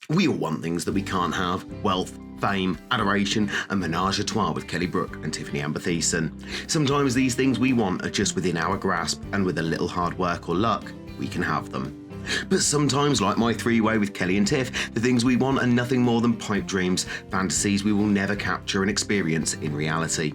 We all want things that we can't have: wealth, fame, adoration, and menage a trois with Kelly Brook and Tiffany Amber Thiessen. Sometimes these things we want are just within our grasp, and with a little hard work or luck, we can have them. But sometimes, like my three-way with Kelly and Tiff, the things we want are nothing more than pipe dreams, fantasies we will never capture and experience in reality.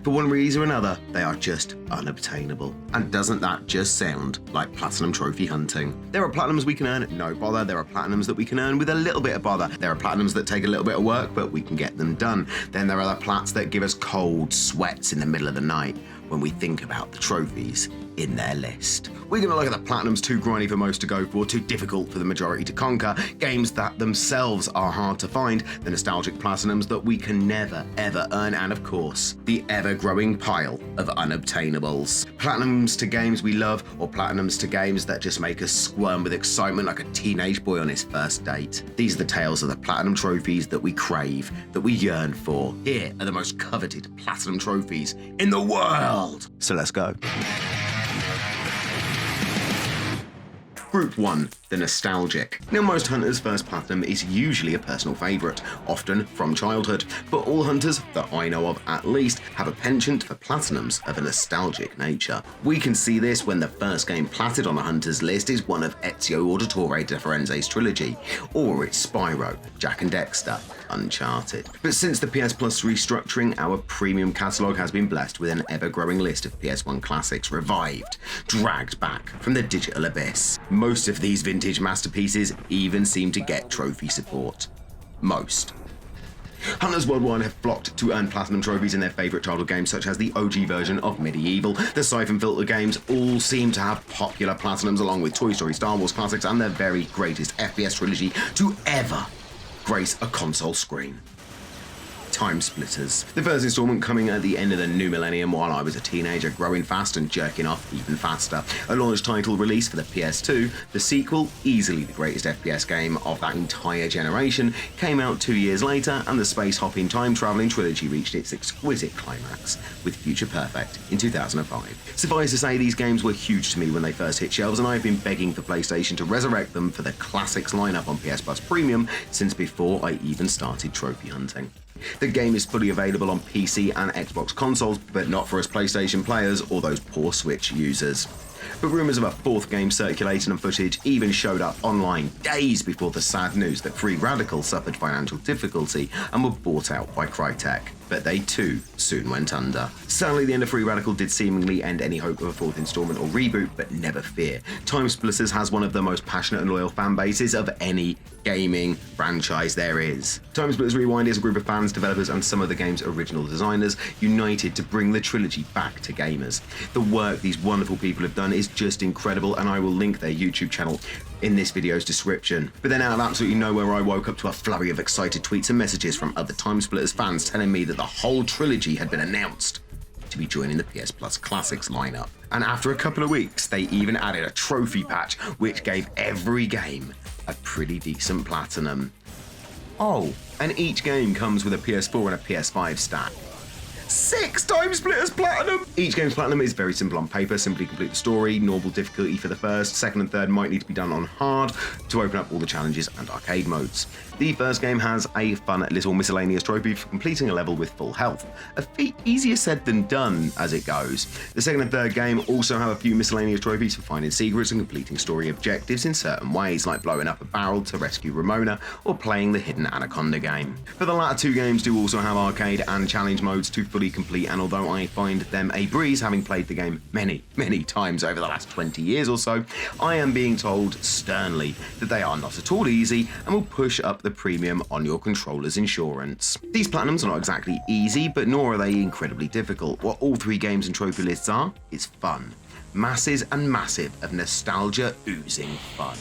For one reason or another, they are just unobtainable. And doesn't that just sound like platinum trophy hunting? There are platinums we can earn at no bother. There are platinums that we can earn with a little bit of bother. There are platinums that take a little bit of work, but we can get them done. Then there are the plats that give us cold sweats in the middle of the night when we think about the trophies in their list. We're going to look at the platinums too grindy for most to go for, too difficult for the majority to conquer, games that themselves are hard to find, the nostalgic platinums that we can never ever earn, and of course, the ever-growing pile of unobtainables. Platinums to games we love, or platinums to games that just make us squirm with excitement like a teenage boy on his first date. These are the tales of the platinum trophies that we crave, that we yearn for. Here are the most coveted platinum trophies in the world. So let's go. Group 1, the nostalgic. Now, most hunters' first platinum is usually a personal favourite, often from childhood, but all hunters, that I know of at least, have a penchant for platinums of a nostalgic nature. We can see this when the first game platted on a hunter's list is one of Ezio Auditore de Firenze's trilogy, or it's Spyro, Jak and Daxter, Uncharted. But since the PS Plus restructuring, our premium catalogue has been blessed with an ever-growing list of PS1 classics revived, dragged back from the digital abyss. Most of these vintage masterpieces even seem to get trophy support. Most. Hunters worldwide have flocked to earn platinum trophies in their favourite childhood games, such as the OG version of Medieval. The Siphon Filter games all seem to have popular platinums, along with Toy Story, Star Wars classics, and their very greatest FPS trilogy to ever grace a console screen. Time Splitters. The first installment coming at the end of the new millennium while I was a teenager, growing fast and jerking off even faster. A launch title release for the PS2, the sequel, easily the greatest FPS game of that entire generation, came out 2 years later, and the space-hopping time-travelling trilogy reached its exquisite climax with Future Perfect in 2005. Suffice to say, these games were huge to me when they first hit shelves, and I've been begging for PlayStation to resurrect them for the classics lineup on PS Plus Premium since before I even started trophy hunting. The game is fully available on PC and Xbox consoles, but not for us PlayStation players or those poor Switch users. But rumours of a fourth game circulating and footage even showed up online days before the sad news that Free Radical suffered financial difficulty and were bought out by Crytek. But they too soon went under. Sadly, the end of Free Radical did seemingly end any hope of a fourth installment or reboot, but never fear. Time Splitters has one of the most passionate and loyal fan bases of any gaming franchise there is. Time Splitters Rewind is a group of fans, developers, and some of the game's original designers united to bring the trilogy back to gamers. The work these wonderful people have done is just incredible, and I will link their YouTube channel in this video's description. But then out of absolutely nowhere, I woke up to a flurry of excited tweets and messages from other Time Splitters fans telling me that the whole trilogy had been announced to be joining the PS Plus Classics lineup. And after a couple of weeks, they even added a trophy patch, which gave every game a pretty decent platinum. Oh, and each game comes with a PS4 and a PS5 stack. 6 Time Splitters Platinum! Each game's platinum is very simple on paper: simply complete the story, normal difficulty for the first, second and third might need to be done on hard to open up all the challenges and arcade modes. The first game has a fun little miscellaneous trophy for completing a level with full health, a feat easier said than done as it goes. The second and third game also have a few miscellaneous trophies for finding secrets and completing story objectives in certain ways, like blowing up a barrel to rescue Ramona or playing the hidden Anaconda game. But the latter two games do also have arcade and challenge modes to fully complete, and although I find them a breeze, having played the game many times over the last 20 years or so, I am being told sternly that they are not at all easy and will push up the premium on your controller's insurance. These platinums are not exactly easy, but nor are they incredibly difficult. What all three games and trophy lists are is fun. Masses and massive of nostalgia oozing fun.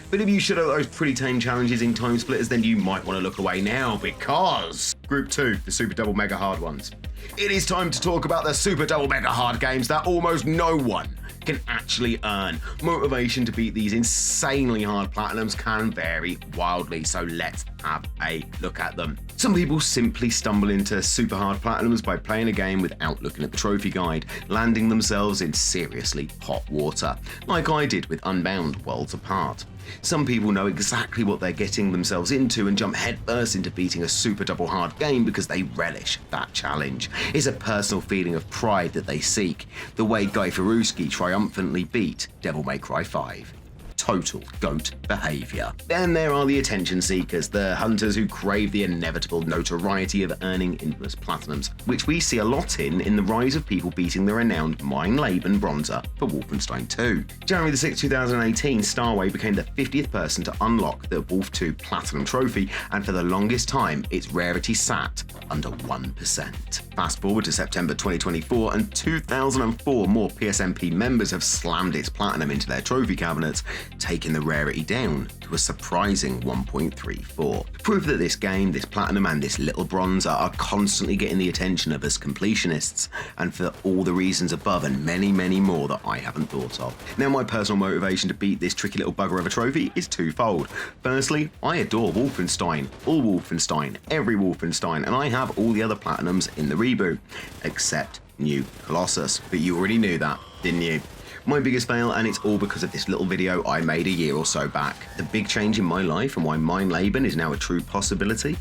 But if you should have those pretty tame challenges in Time Splitters, then you might want to look away now, because Group 2, the super double mega hard ones. It is time to talk about the super double mega hard games that almost no one can actually earn. Motivation to beat these insanely hard platinums can vary wildly, so let's have a look at them. Some people simply stumble into super hard platinums by playing a game without looking at the trophy guide, landing themselves in seriously hot water, like I did with Unbound Worlds Apart. Some people know exactly what they're getting themselves into and jump headfirst into beating a super double hard game because they relish that challenge. It's a personal feeling of pride that they seek, the way Guy Fieri triumphantly beat Devil May Cry 5. Total GOAT behaviour. Then there are the attention seekers, the hunters who crave the inevitable notoriety of earning infamous platinums, which we see a lot in the rise of people beating the renowned Mein Leben bronzer for Wolfenstein 2. January 6, 2018, Starway became the 50th person to unlock the Wolf 2 Platinum Trophy, and for the longest time, its rarity sat under 1%. Fast forward to September 2024, and 2,004 more PSMP members have slammed its platinum into their trophy cabinets, taking the rarity down to a surprising 1.34. Proof that this game, this platinum and this little bronzer are constantly getting the attention of us completionists, and for all the reasons above and many, many more that I haven't thought of. Now, my personal motivation to beat this tricky little bugger of a trophy is twofold. Firstly, I adore Wolfenstein, all Wolfenstein, every Wolfenstein, and I have all the other platinums in the reboot, except New Colossus. But you already knew that, didn't you? My biggest fail, and it's all because of this little video I made a year or so back. The big change in my life and why Mein Leben is now a true possibility?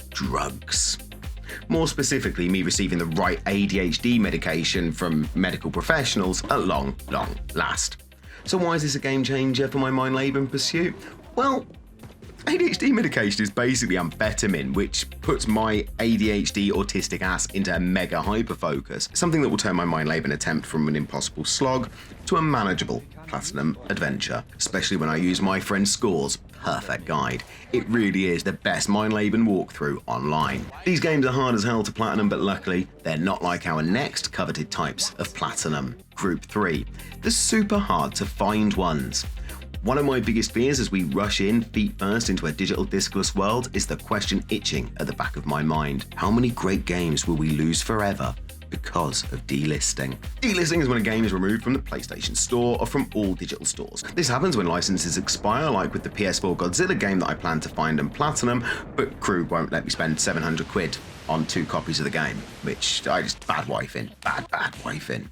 Drugs. More specifically, me receiving the right ADHD medication from medical professionals at long, long last. So why is this a game changer for my Mein Leben pursuit? Well, ADHD medication is basically amphetamine, which puts my ADHD autistic ass into a mega hyperfocus, something that will turn my Mein Leben attempt from an impossible slog to a manageable platinum adventure, especially when I use my friend Score's perfect guide. It really is the best Mein Leben walkthrough online. These games are hard as hell to platinum, but luckily they're not like our next coveted types of platinum, Group 3, the super hard to find ones. One of my biggest fears as we rush in feet first into a digital discless world is the question itching at the back of my mind. How many great games will we lose forever because of delisting? Delisting is when a game is removed from the PlayStation Store or from all digital stores. This happens when licenses expire, like with the PS4 Godzilla game that I plan to find and platinum, but Crew won't let me spend 700 quid on 2 copies of the game, which I just bad wife in.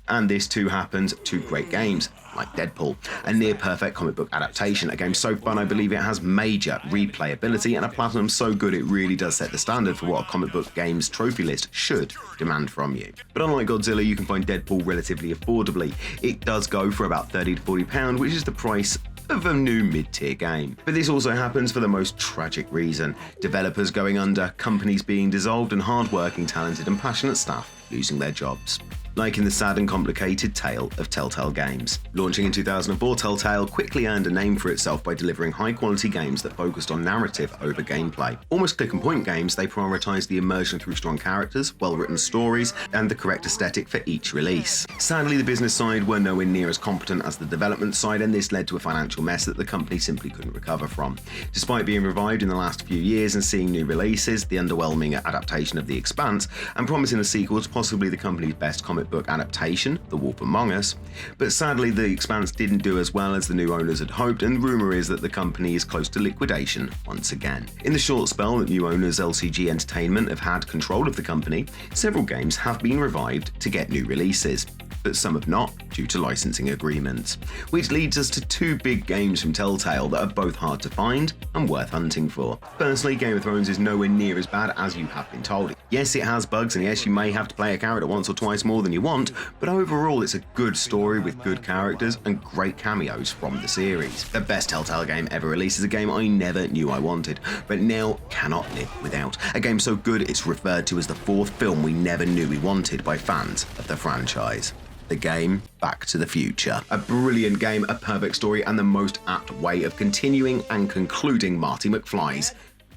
And this too happens to great games like Deadpool, a near perfect comic book adaptation, a game so fun I believe it has major replayability, and a platinum so good it really does set the standard for what a comic book game's trophy list should demand from you. But unlike Godzilla, you can find Deadpool relatively affordably. It does go for about £30 to £40, which is the price of a new mid-tier game. But this also happens for the most tragic reason: developers going under, companies being dissolved, and hard-working, talented and passionate staff losing their jobs. Like in the sad and complicated tale of Telltale Games. Launching in 2004, Telltale quickly earned a name for itself by delivering high-quality games that focused on narrative over gameplay. Almost click-and-point games, they prioritised the immersion through strong characters, well-written stories, and the correct aesthetic for each release. Sadly, the business side were nowhere near as competent as the development side, and this led to a financial mess that the company simply couldn't recover from. Despite being revived in the last few years and seeing new releases, the underwhelming adaptation of The Expanse, and promising a sequel to possibly the company's best comic book adaptation, The Wolf Among Us, but sadly The Expanse didn't do as well as the new owners had hoped, and rumour is that the company is close to liquidation once again. In the short spell that new owners LCG Entertainment have had control of the company, several games have been revived to get new releases, but some have not due to licensing agreements. Which leads us to 2 big games from Telltale that are both hard to find and worth hunting for. Firstly, Game of Thrones is nowhere near as bad as you have been told. Yes, it has bugs, and yes, you may have to play a character once or twice more than you want, but overall it's a good story with good characters and great cameos from the series. The best Telltale game ever released is a game I never knew I wanted, but now cannot live without. A game so good it's referred to as the 4th film we never knew we wanted by fans of the franchise. The game Back to the Future. A brilliant game, a perfect story, and the most apt way of continuing and concluding Marty McFly's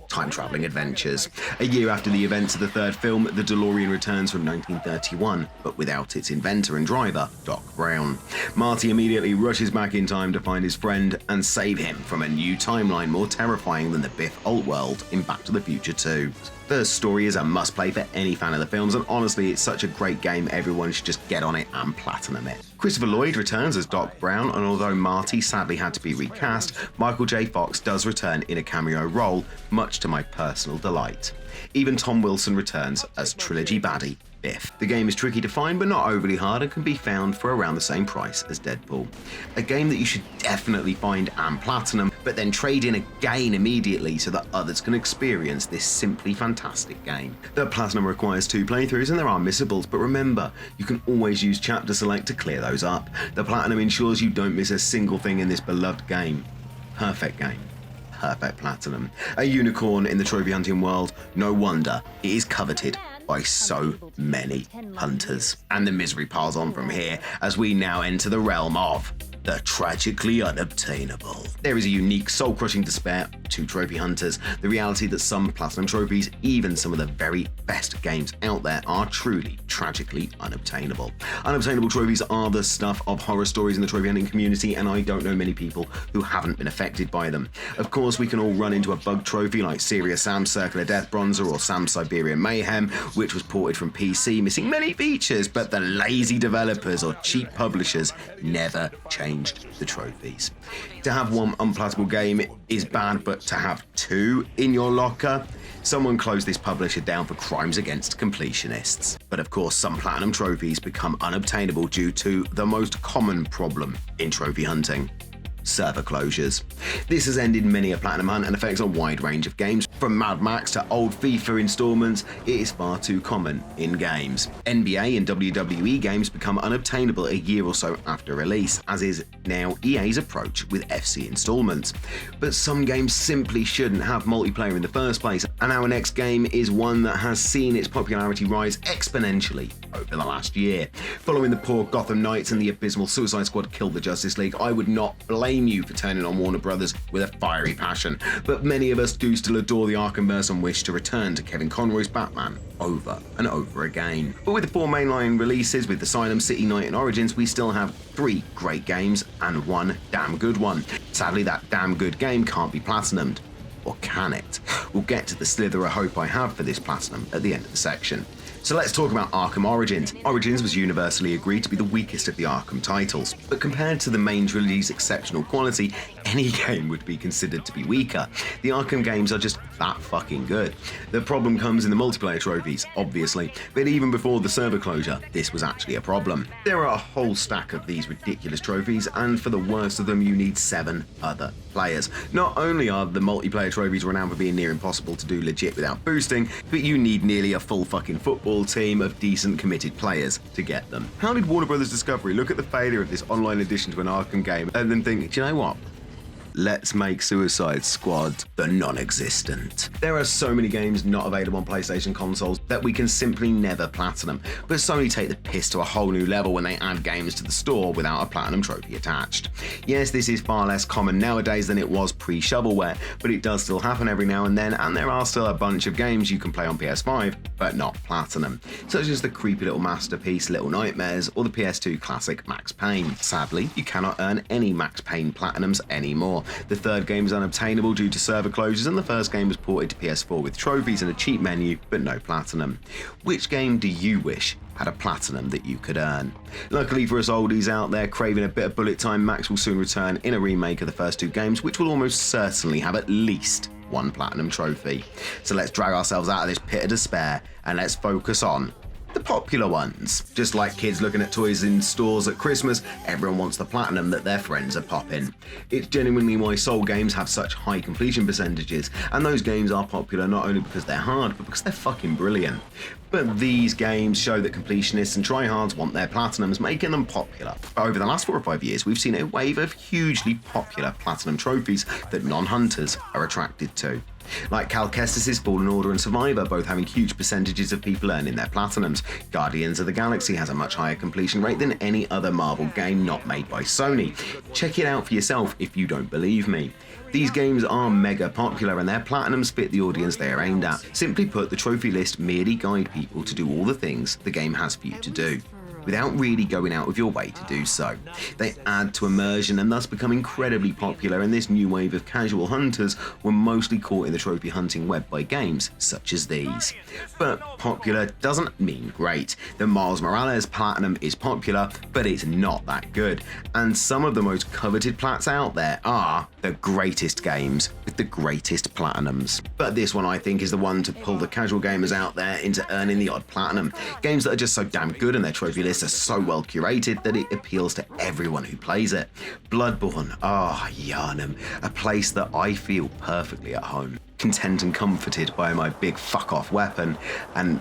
time-travelling adventures. A year after the events of the 3rd film, the DeLorean returns from 1931, but without its inventor and driver, Doc Brown. Marty immediately rushes back in time to find his friend and save him from a new timeline more terrifying than the Biff Alt world in Back to the Future 2. The story is a must-play for any fan of the films, and honestly, it's such a great game everyone should just get on it and platinum it. Christopher Lloyd returns as Doc Brown, and although Marty sadly had to be recast, Michael J. Fox does return in a cameo role, much to my personal delight. Even Tom Wilson returns as trilogy baddie Biff. The game is tricky to find but not overly hard, and can be found for around the same price as Deadpool. A game that you should definitely find and platinum, but then trade in again immediately so that others can experience this simply fantastic game. The Platinum requires 2 playthroughs and there are missables, but remember, you can always use Chapter Select to clear those up. The Platinum ensures you don't miss a single thing in this beloved game. Perfect game. Perfect Platinum. A unicorn in the trophy hunting world, no wonder it is coveted by so many hunters. And the misery piles on from here as we now enter the realm of the tragically unobtainable. There is a unique soul-crushing despair to trophy hunters, the reality that some Platinum trophies, even some of the very best games out there, are truly tragically unobtainable. Unobtainable trophies are the stuff of horror stories in the trophy hunting community, and I don't know many people who haven't been affected by them. Of course, we can all run into a bug trophy like Serious Sam's Circle of Death Bronzer or Sam's Siberian Mayhem, which was ported from PC, missing many features, but the lazy developers or cheap publishers never changed the trophies. To have one unplatable game is bad, but to have 2 in your locker? Someone closed this publisher down for crimes against completionists. But of course, some Platinum trophies become unobtainable due to the most common problem in trophy hunting: server closures. This has ended many a Platinum hunt and affects a wide range of games. From Mad Max to old FIFA installments, it is far too common in games. NBA and WWE games become unobtainable a year or so after release, as is now EA's approach with FC installments. But some games simply shouldn't have multiplayer in the first place, and our next game is one that has seen its popularity rise exponentially over the last year. Following the poor Gotham Knights and the abysmal Suicide Squad killed the Justice League, I would not blame you for turning on Warner Brothers with a fiery passion, but many of us do still adore the Arkhamverse and wish to return to Kevin Conroy's Batman over and over again. But with the 4 mainline releases with Asylum, City Knight and Origins, we still have 3 great games and 1 damn good one. Sadly, that damn good game can't be platinumed. Or can it? We'll get to the slither of hope I have for this platinum at the end of the section. So let's talk about Arkham Origins. Origins was universally agreed to be the weakest of the Arkham titles, but compared to the main trilogy's exceptional quality, any game would be considered to be weaker. The Arkham games are just that fucking good. The problem comes in the multiplayer trophies, obviously, but even before the server closure, this was actually a problem. There are a whole stack of these ridiculous trophies, and for the worst of them, you need 7 other players. Not only are the multiplayer trophies renowned for being near impossible to do legit without boosting, but you need nearly a full fucking football team of decent committed players to get them. How did Warner Brothers Discovery look at the failure of this online addition to an Arkham game and then think, do you know what? Let's make Suicide Squad the non-existent. There are so many games not available on PlayStation consoles that we can simply never platinum, but Sony take the piss to a whole new level when they add games to the store without a platinum trophy attached. Yes, this is far less common nowadays than it was pre-shovelware, but it does still happen every now and then, and there are still a bunch of games you can play on PS5, but not platinum, such as the creepy little masterpiece Little Nightmares or the PS2 classic Max Payne. Sadly, you cannot earn any Max Payne platinums anymore. The third game is unobtainable due to server closures, and the first game was ported to PS4 with trophies and a cheap menu, but no platinum. Which game do you wish had a platinum that you could earn? Luckily for us oldies out there craving a bit of bullet time, Max will soon return in a remake of the first 2 games, which will almost certainly have at least 1 platinum trophy. So let's drag ourselves out of this pit of despair and let's focus on the popular ones. Just like kids looking at toys in stores at Christmas, everyone wants the platinum that their friends are popping. It's genuinely why Soul games have such high completion percentages, and those games are popular not only because they're hard, but because they're fucking brilliant. But these games show that completionists and tryhards want their platinums, making them popular. Over the last 4 or 5 years, we've seen a wave of hugely popular platinum trophies that non-hunters are attracted to. Like Cal Kestis' Fallen Order and Survivor, both having huge percentages of people earning their platinums. Guardians of the Galaxy has a much higher completion rate than any other Marvel game not made by Sony. Check it out for yourself if you don't believe me. These games are mega popular and their platinums fit the audience they are aimed at. Simply put, the trophy list merely guide people to do all the things the game has for you to do, without really going out of your way to do so. They add to immersion and thus become incredibly popular, and this new wave of casual hunters were mostly caught in the trophy hunting web by games such as these. But popular doesn't mean great. The Miles Morales Platinum is popular, but it's not that good, and some of the most coveted plats out there are The greatest games with the greatest platinums. But this one I think is the one to pull the casual gamers out there into earning the odd platinum. Games that are just so damn good and their trophy lists are so well curated that it appeals to everyone who plays it. Bloodborne, yearn, a place that I feel perfectly at home. Content and comforted by my big fuck off weapon and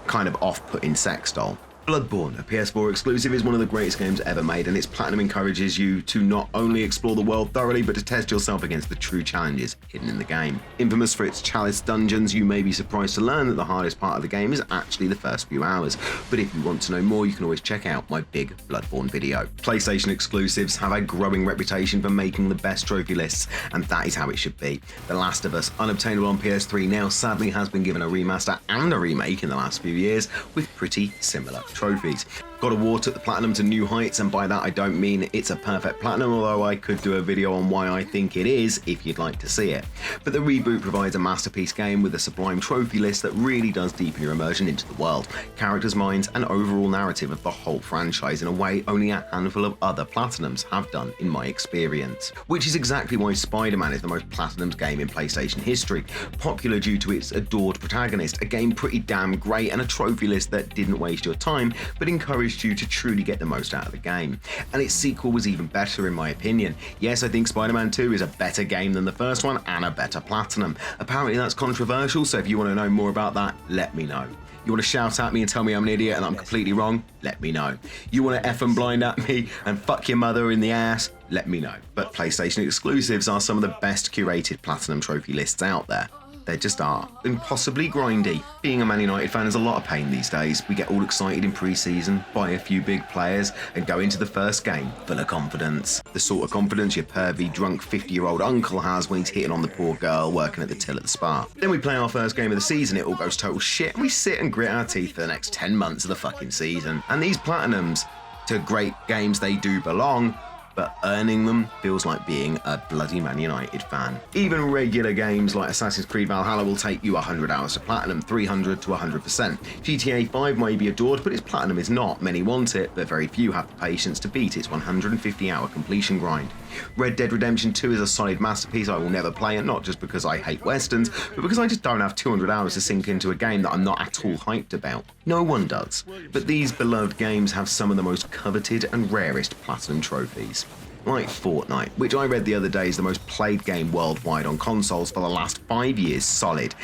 kind of off-putting sex doll. Bloodborne, a PS4 exclusive, is one of the greatest games ever made, and its platinum encourages you to not only explore the world thoroughly, but to test yourself against the true challenges hidden in the game. Infamous for its chalice dungeons, you may be surprised to learn that the hardest part of the game is actually the first few hours, but if you want to know more, you can always check out my big Bloodborne video. PlayStation exclusives have a growing reputation for making the best trophy lists, and that is how it should be. The Last of Us, unobtainable on PS3 now, sadly has been given a remaster and a remake in the last few years with pretty similar trophies. God of War took the platinum to new heights, and by that I don't mean it's a perfect platinum, although I could do a video on why I think it is if you'd like to see it. But the reboot provides a masterpiece game with a sublime trophy list that really does deepen your immersion into the world, characters, minds, and overall narrative of the whole franchise in a way only a handful of other platinums have done in my experience. Which is exactly why Spider-Man is the most platinumed game in PlayStation history, popular due to its adored protagonist, a game pretty damn great, and a trophy list that didn't waste your time but encouraged you to truly get the most out of the game. And its sequel was even better in my opinion. Yes, I think Spider-Man 2 is a better game than the first one and a better platinum. Apparently that's controversial, so if you want to know more about that, let me know. You want to shout at me and tell me I'm an idiot and I'm completely wrong? Let me know. You want to F and blind at me and fuck your mother in the ass? Let me know. But PlayStation exclusives are some of the best curated platinum trophy lists out there. They just are. Impossibly grindy. Being a Man United fan is a lot of pain these days. We get all excited in pre-season, buy a few big players, and go into the first game full of confidence. The sort of confidence your pervy, drunk 50-year-old uncle has when he's hitting on the poor girl working at the till at the spa. Then we play our first game of the season, it all goes total shit, and we sit and grit our teeth for the next 10 months of the fucking season. And these platinums, to great games they do belong, but earning them feels like being a bloody Man United fan. Even regular games like Assassin's Creed Valhalla will take you 100 hours to platinum, 300 to 100%. GTA 5 may be adored, but its platinum is not. Many want it, but very few have the patience to beat its 150-hour completion grind. Red Dead Redemption 2 is a solid masterpiece I will never play, and not just because I hate westerns, but because I just don't have 200 hours to sink into a game that I'm not at all hyped about. No one does. But these beloved games have some of the most coveted and rarest platinum trophies. Like Fortnite, which I read the other day is the most played game worldwide on consoles for the last 5 years solid.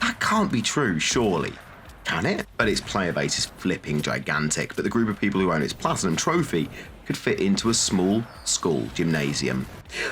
That can't be true, surely. Can it? But its player base is flipping gigantic, but the group of people who own its platinum trophy could fit into a small school gymnasium.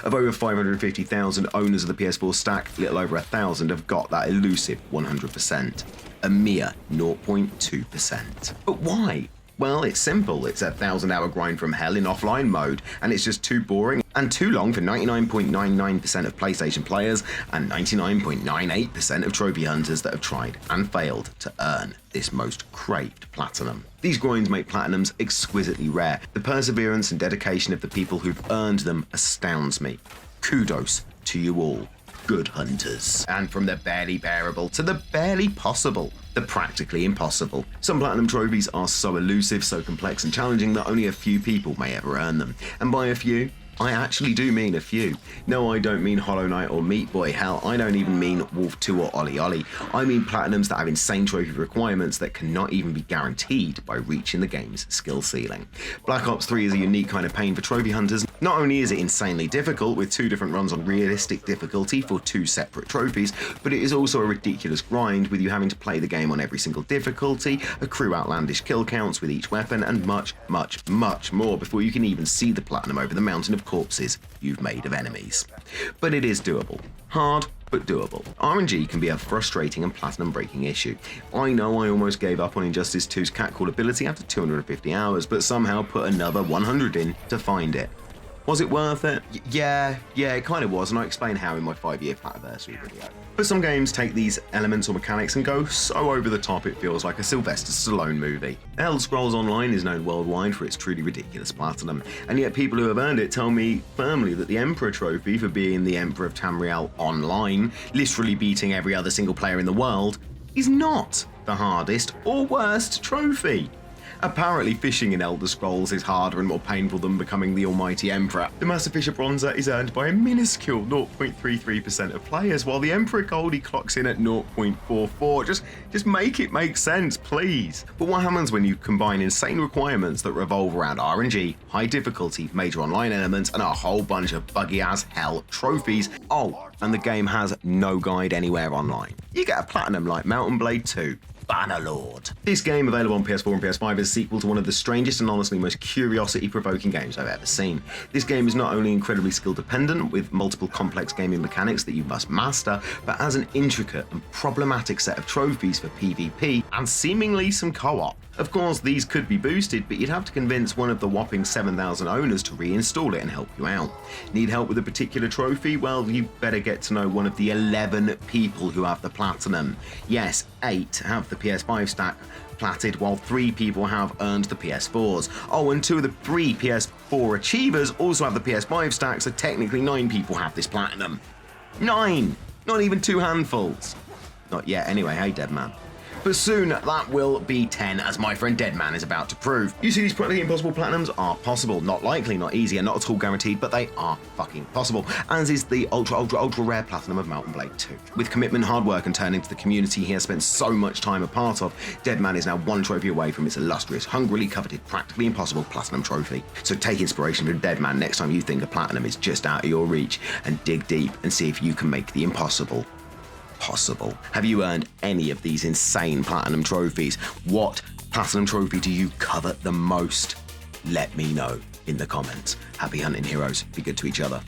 Of over 550,000 owners of the PS4 stack, little over 1,000 have got that elusive 100%. A mere 0.2%. But why? Well, it's simple. It's a 1,000-hour grind from hell in offline mode, and it's just too boring and too long for 99.99% of PlayStation players and 99.98% of trophy hunters that have tried and failed to earn this most craved platinum. These grinds make platinums exquisitely rare. The perseverance and dedication of the people who've earned them astounds me. Kudos to you all, good hunters. And from the barely bearable to the barely possible, the practically impossible. Some platinum trophies are so elusive, so complex and challenging that only a few people may ever earn them. And by a few, I actually do mean a few. No, I don't mean Hollow Knight or Meat Boy. Hell, I don't even mean Wolf 2 or Ollie Ollie. I mean platinums that have insane trophy requirements that cannot even be guaranteed by reaching the game's skill ceiling. Black Ops 3 is a unique kind of pain for trophy hunters. Not only is it insanely difficult with 2 different runs on realistic difficulty for 2 separate trophies, but it is also a ridiculous grind with you having to play the game on every single difficulty, accrue outlandish kill counts with each weapon, and much, much, much more before you can even see the platinum over the mountain of corpses you've made of enemies. But it is doable. Hard, but doable. RNG can be a frustrating and platinum-breaking issue. I know I almost gave up on Injustice 2's catcall ability after 250 hours, but somehow put another 100 in to find it. Was it worth it? Yeah, it kind of was, and I explain how in my 5-year Plativersary video. But some games take these elements or mechanics and go so over the top it feels like a Sylvester Stallone movie. Elder Scrolls Online is known worldwide for its truly ridiculous platinum, and yet people who have earned it tell me firmly that the Emperor trophy for being the Emperor of Tamriel online, literally beating every other single player in the world, is not the hardest or worst trophy. Apparently, fishing in Elder Scrolls is harder and more painful than becoming the almighty Emperor. The Master Fisher Bronzer is earned by a minuscule 0.33% of players, while the Emperor Goldie clocks in at 0.44. Just make it make sense, please. But what happens when you combine insane requirements that revolve around RNG, high difficulty, major online elements, and a whole bunch of buggy as hell trophies? Oh, and the game has no guide anywhere online. You get a platinum like Mountain Blade 2. Bannerlord. This game, available on PS4 and PS5, is a sequel to one of the strangest and honestly most curiosity-provoking games I've ever seen. This game is not only incredibly skill-dependent, with multiple complex gaming mechanics that you must master, but has an intricate and problematic set of trophies for PvP and seemingly some co-op. Of course, these could be boosted, but you'd have to convince one of the whopping 7,000 owners to reinstall it and help you out. Need help with a particular trophy? Well, you better get to know one of the 11 people who have the platinum. Yes, 8 have the PS5 stack platted, while 3 people have earned the PS4s. Oh, and 2 of the 3 PS4 achievers also have the PS5 stack, so technically 9 people have this platinum. 9! Not even 2 handfuls. Not yet, anyway. Hey, dead man. But soon that will be 10, as my friend Deadman is about to prove. You see, these practically impossible platinums are possible. Not likely, not easy, and not at all guaranteed, but they are fucking possible, as is the ultra rare platinum of Mountain Blade 2. With commitment, hard work, and turning to the community he has spent so much time a part of, Deadman is now 1 trophy away from its illustrious, hungrily coveted, practically impossible platinum trophy. So take inspiration from Deadman next time you think a platinum is just out of your reach, and dig deep and see if you can make the impossible possible. Have you earned any of these insane platinum trophies? What platinum trophy do you covet the most? Let me know in the comments. Happy hunting, heroes. Be good to each other.